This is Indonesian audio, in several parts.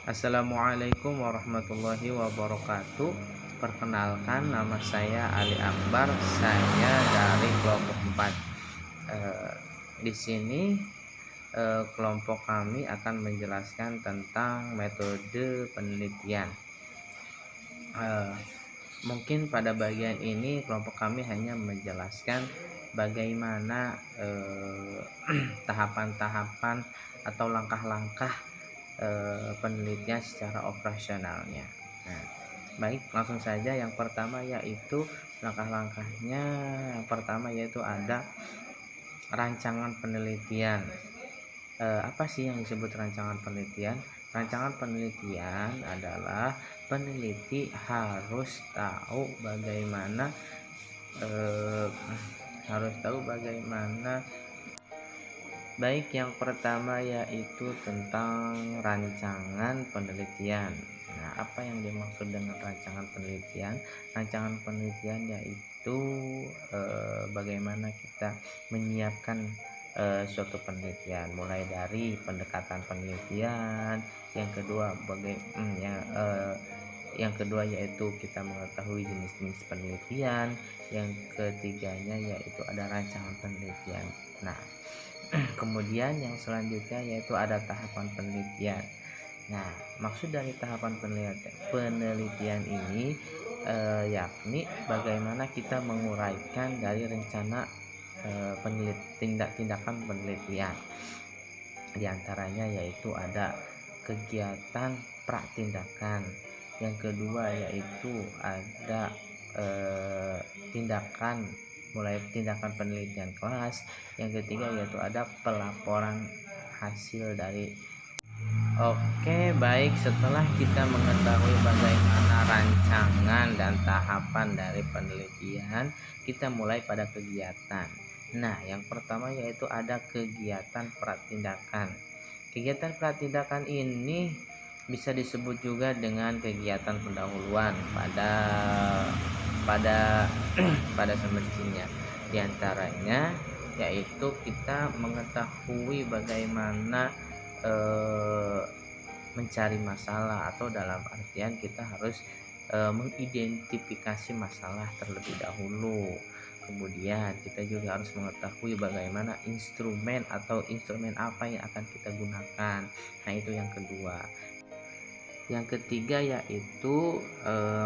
Assalamualaikum warahmatullahi wabarakatuh. Perkenalkan, nama saya Ali Akbar. Saya dari kelompok 4. Di sini kelompok kami akan menjelaskan tentang metode penelitian. Mungkin pada bagian ini kelompok kami hanya menjelaskan bagaimana tahapan-tahapan atau langkah-langkah penelitian secara operasionalnya. Nah, baik, langsung saja. Yang pertama yaitu langkah-langkahnya. Yang pertama yaitu ada rancangan penelitian. Apa sih yang disebut rancangan penelitian? Rancangan penelitian adalah peneliti harus tahu bagaimana Baik, yang pertama yaitu tentang rancangan penelitian. Nah, apa yang dimaksud dengan rancangan penelitian? Rancangan penelitian yaitu bagaimana kita menyiapkan suatu penelitian, mulai dari pendekatan penelitian. Yang kedua, yang kedua yaitu kita mengetahui jenis-jenis penelitian. Yang ketiganya yaitu ada rancangan penelitian. Nah, kemudian yang selanjutnya yaitu ada tahapan penelitian. Nah, maksud dari tahapan penelitian ini yakni bagaimana kita menguraikan dari rencana tindakan penelitian. Di antaranya yaitu ada kegiatan pratindakan. Yang kedua yaitu ada mulai tindakan penelitian kelas. Yang ketiga yaitu ada pelaporan hasil dari. Oke, baik, setelah kita mengetahui bagaimana rancangan dan tahapan dari penelitian, kita mulai pada kegiatan. Nah, yang pertama yaitu ada kegiatan pratindakan. Kegiatan pratindakan ini bisa disebut juga dengan kegiatan pendahuluan pada semestinya. Di antaranya yaitu kita mengetahui bagaimana mencari masalah, atau dalam artian kita harus mengidentifikasi masalah terlebih dahulu. Kemudian kita juga harus mengetahui bagaimana instrumen apa yang akan kita gunakan. Nah, itu yang kedua. Yang ketiga yaitu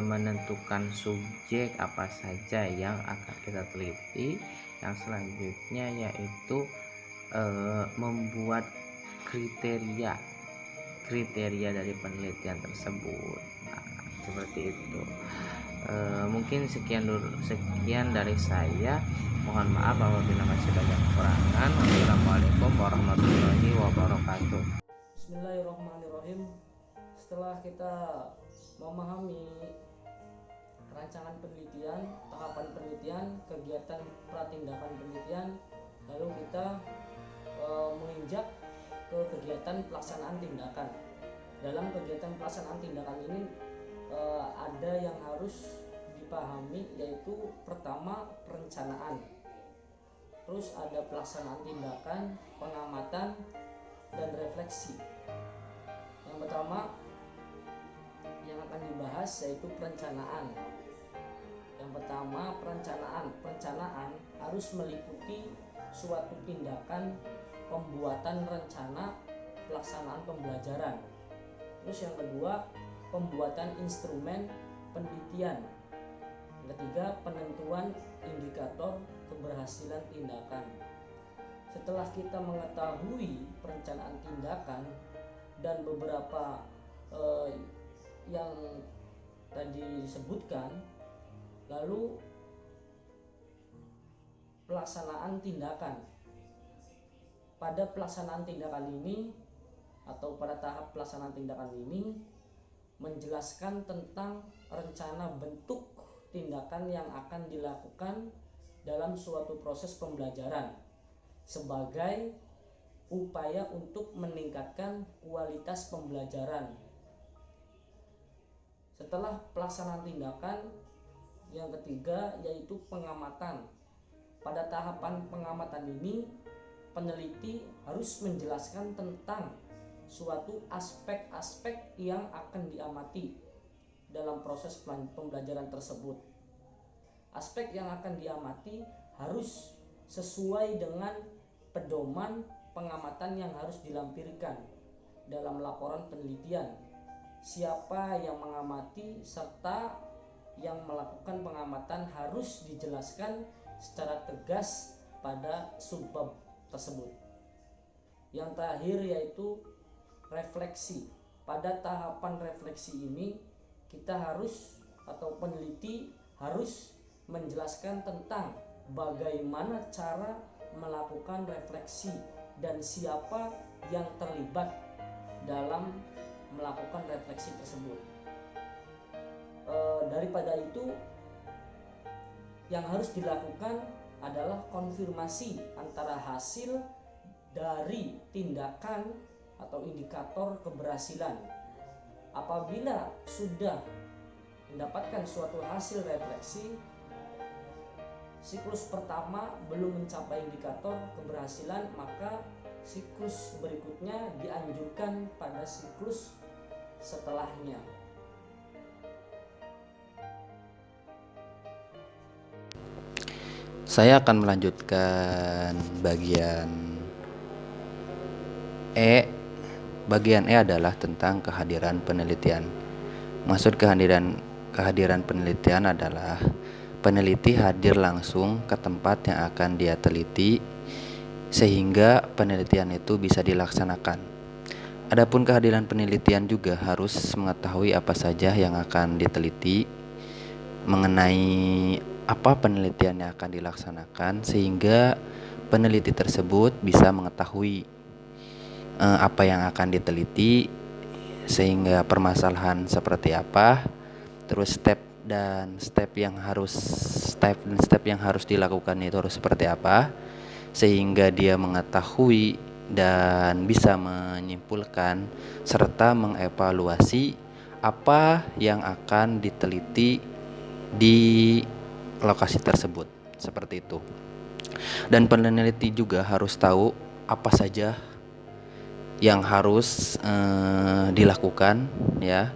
menentukan subjek apa saja yang akan kita teliti. Yang selanjutnya yaitu membuat kriteria dari penelitian tersebut. Nah, seperti itu. Mungkin sekian dari saya. Mohon maaf apabila masih banyak kekurangan. Wassalamualaikum warahmatullahi wabarakatuh. Bismillahirrahmanirrahim. Setelah kita memahami rancangan penelitian, tahapan penelitian, kegiatan pratindakan penelitian, lalu kita menginjak ke kegiatan pelaksanaan tindakan. Dalam kegiatan pelaksanaan tindakan ini ada yang harus dipahami, yaitu pertama perencanaan, terus ada pelaksanaan tindakan, pengamatan, dan refleksi. Yang pertama yang akan dibahas yaitu perencanaan. Yang pertama perencanaan harus meliputi suatu tindakan pembuatan rencana pelaksanaan pembelajaran. Terus yang kedua, pembuatan instrumen penelitian. Yang ketiga, penentuan indikator keberhasilan tindakan. Setelah kita mengetahui perencanaan tindakan dan beberapa yang tadi disebutkan, lalu pelaksanaan tindakan. Pada pelaksanaan tindakan ini atau pada tahap pelaksanaan tindakan ini menjelaskan tentang rencana bentuk tindakan yang akan dilakukan dalam suatu proses pembelajaran sebagai upaya untuk meningkatkan kualitas pembelajaran. Setelah pelaksanaan tindakan, yang ketiga yaitu pengamatan. Pada tahapan pengamatan ini, peneliti harus menjelaskan tentang suatu aspek-aspek yang akan diamati dalam proses pembelajaran tersebut. Aspek yang akan diamati harus sesuai dengan pedoman pengamatan yang harus dilampirkan dalam laporan penelitian. Siapa yang mengamati serta yang melakukan pengamatan harus dijelaskan secara tegas pada subbab tersebut. Yang terakhir yaitu refleksi. Pada tahapan refleksi ini kita harus atau peneliti harus menjelaskan tentang bagaimana cara melakukan refleksi dan siapa yang terlibat dalam melakukan refleksi tersebut. Daripada itu, yang harus dilakukan adalah konfirmasi antara hasil dari tindakan atau indikator keberhasilan. Apabila sudah mendapatkan suatu hasil refleksi, siklus pertama belum mencapai indikator keberhasilan, maka siklus berikutnya dianjurkan pada siklus setelahnya. Saya akan melanjutkan bagian E. Bagian E adalah tentang kehadiran penelitian. Maksud kehadiran penelitian adalah peneliti hadir langsung ke tempat yang akan dia teliti sehingga penelitian itu bisa dilaksanakan. Adapun kehadiran penelitian juga harus mengetahui apa saja yang akan diteliti, mengenai apa penelitian yang akan dilaksanakan, sehingga peneliti tersebut bisa mengetahui apa yang akan diteliti, sehingga permasalahan seperti apa, terus step yang harus dilakukan itu harus seperti apa, sehingga dia mengetahui dan bisa menyimpulkan serta mengevaluasi apa yang akan diteliti di lokasi tersebut, seperti itu. Dan peneliti juga harus tahu apa saja yang harus dilakukan, ya,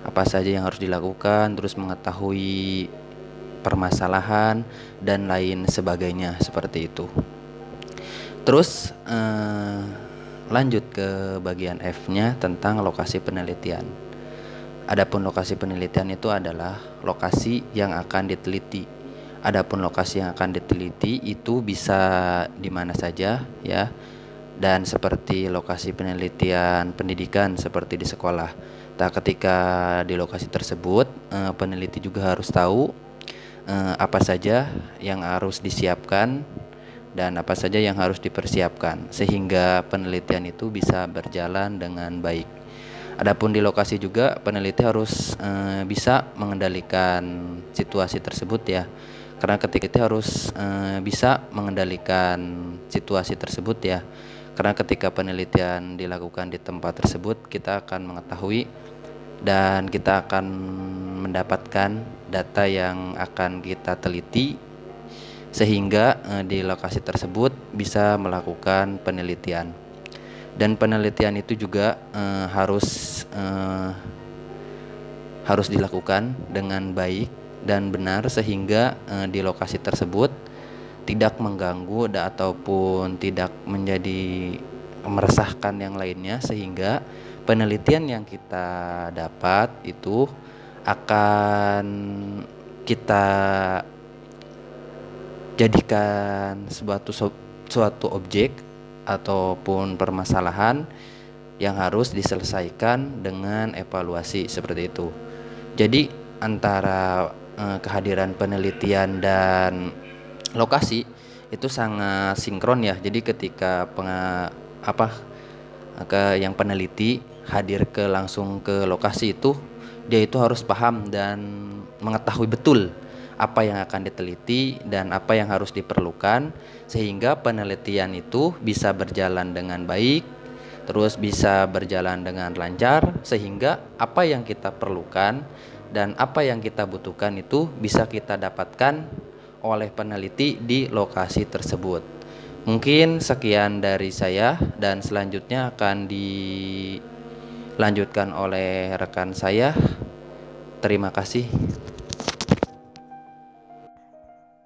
apa saja yang harus dilakukan, terus mengetahui permasalahan dan lain sebagainya, seperti itu. Terus lanjut ke bagian F-nya tentang lokasi penelitian. Adapun lokasi penelitian itu adalah lokasi yang akan diteliti. Adapun lokasi yang akan diteliti itu bisa di mana saja, ya. Dan seperti lokasi penelitian pendidikan seperti di sekolah. Nah, ketika di lokasi tersebut, peneliti juga harus tahu apa saja yang harus disiapkan dan apa saja yang harus dipersiapkan sehingga penelitian itu bisa berjalan dengan baik. Adapun di lokasi juga peneliti harus bisa mengendalikan situasi tersebut, ya. Karena ketika harus bisa mengendalikan situasi tersebut, ya. Karena ketika penelitian dilakukan di tempat tersebut, kita akan mengetahui dan kita akan mendapatkan data yang akan kita teliti sehingga di lokasi tersebut bisa melakukan penelitian. Dan penelitian itu juga harus dilakukan dengan baik dan benar sehingga di lokasi tersebut tidak mengganggu ataupun tidak menjadi meresahkan yang lainnya, sehingga penelitian yang kita dapat itu akan kita jadikan suatu objek ataupun permasalahan yang harus diselesaikan dengan evaluasi, seperti itu. Jadi antara kehadiran penelitian dan lokasi itu sangat sinkron, ya. Jadi ketika yang peneliti hadir langsung ke lokasi itu, dia itu harus paham dan mengetahui betul apa yang akan diteliti dan apa yang harus diperlukan sehingga penelitian itu bisa berjalan dengan baik, terus bisa berjalan dengan lancar sehingga apa yang kita perlukan dan apa yang kita butuhkan itu bisa kita dapatkan oleh peneliti di lokasi tersebut. Mungkin sekian dari saya dan selanjutnya akan dilanjutkan oleh rekan saya. Terima kasih.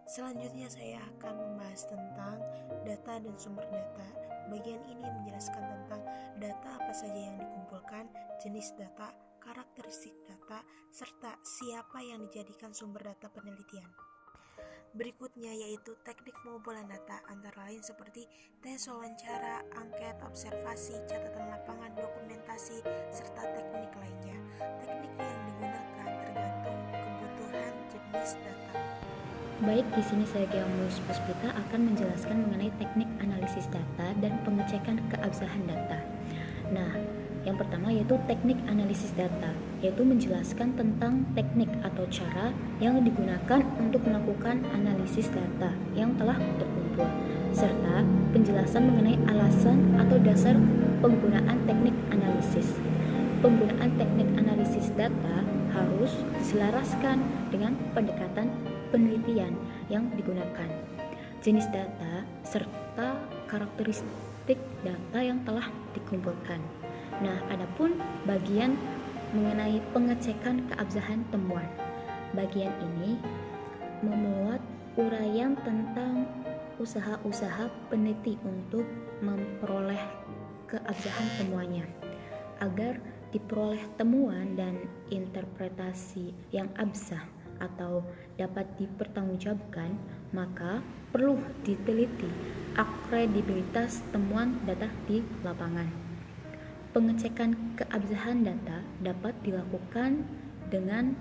Selanjutnya saya akan membahas tentang data dan sumber data. Bagian ini menjelaskan tentang data apa saja yang dikumpulkan, jenis data, karakteristik data, serta siapa yang dijadikan sumber data penelitian. Berikutnya yaitu teknik pengumpulan data, antara lain seperti tes wawancara, angket, observasi, catatan lapangan, dokumentasi, serta teknik lainnya. Teknik yang digunakan tergantung kebutuhan jenis data. Baik, di sini saya Geamus Puspita akan menjelaskan mengenai teknik analisis data dan pengecekan keabsahan data. Nah, yang pertama yaitu teknik analisis data, yaitu menjelaskan tentang teknik atau cara yang digunakan untuk melakukan analisis data yang telah terkumpul, serta penjelasan mengenai alasan atau dasar penggunaan teknik analisis. Penggunaan teknik analisis data harus diselaraskan dengan pendekatan penelitian yang digunakan, jenis data, serta karakteristik data yang telah dikumpulkan. Nah, adapun bagian mengenai pengecekan keabsahan temuan. Bagian ini memuat uraian tentang usaha-usaha peneliti untuk memperoleh keabsahan temuannya. Agar diperoleh temuan dan interpretasi yang absah atau dapat dipertanggungjawabkan, maka perlu diteliti akredibilitas temuan data di lapangan. Pengecekan keabsahan data dapat dilakukan dengan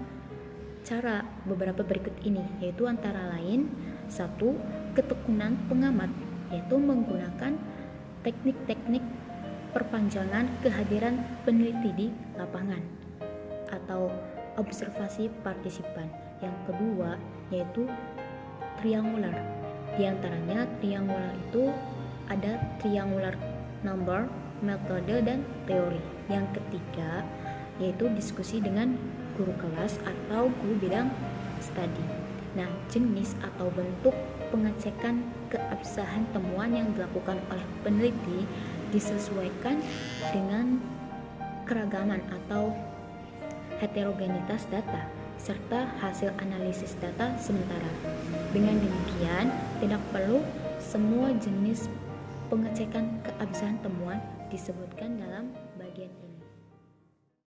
cara beberapa berikut ini, yaitu antara lain 1. Ketekunan pengamat, yaitu menggunakan teknik-teknik perpanjangan kehadiran peneliti di lapangan atau observasi partisipan. Yang kedua yaitu triangular. Di antaranya triangular itu ada triangular number, metode, dan teori. Yang ketiga yaitu diskusi dengan guru kelas atau guru bidang studi. Nah, jenis atau bentuk pengecekan keabsahan temuan yang dilakukan oleh peneliti disesuaikan dengan keragaman atau heterogenitas data serta hasil analisis data sementara. Dengan demikian, tidak perlu semua jenis pengecekan keabsahan temuan disebutkan dalam bagian ini.